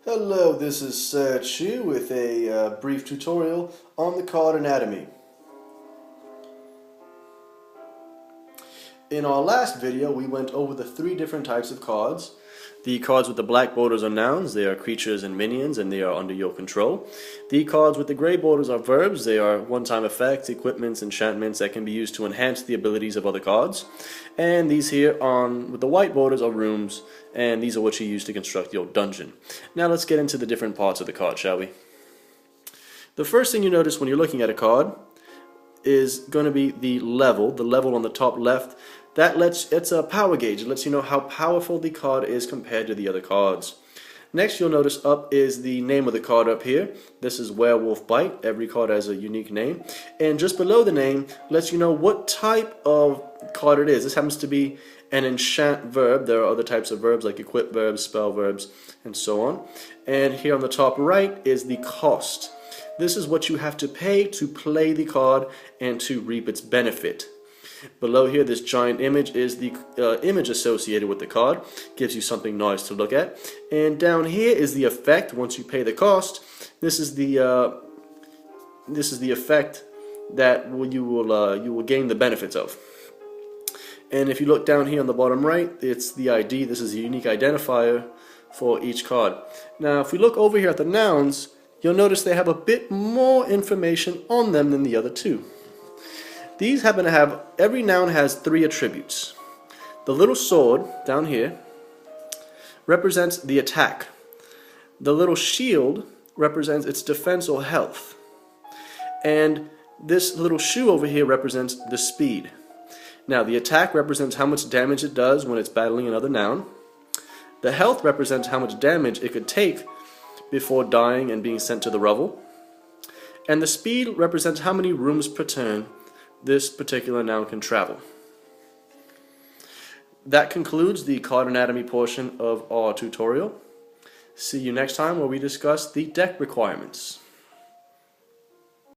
Hello, this is Chu with a brief tutorial on the card anatomy. In our last video, we went over the three different types of cards. The cards with the black borders are nouns, they are creatures and minions, and they are under your control. The cards with the gray borders are verbs, they are one-time effects, equipments, enchantments that can be used to enhance the abilities of other cards. And these here with the white borders are rooms, and these are what you use to construct your dungeon. Now let's get into the different parts of the card, shall we? The first thing you notice when you're looking at a card is going to be the level on the top left. It's a power gauge. It lets you know how powerful the card is compared to the other cards. Next, you'll notice up is the name of the card up here. This is Werewolf Bite. Every card has a unique name. And just below the name lets you know what type of card it is. This happens to be an enchant verb. There are other types of verbs like equip verbs, spell verbs, and so on. And here on the top right is the cost. This is what you have to pay to play the card and to reap its benefit. Below here, this giant image is the image associated with the card. Gives you something nice to look at. And down here is the effect. Once you pay the cost, this is the effect that you will gain the benefits of. And if you look down here on the bottom right, it's the ID. This is a unique identifier for each card. Now, if we look over here at the nouns, you'll notice they have a bit more information on them than the other two. These happen to have, every noun has three attributes. The little sword down here represents the attack. The little shield represents its defense or health. And this little shoe over here represents the speed. Now the attack represents how much damage it does when it's battling another noun. The health represents how much damage it could take before dying and being sent to the rubble. And the speed represents how many rooms per turn this particular noun can travel. That concludes the card anatomy portion of our tutorial. See you next time where we discuss the deck requirements.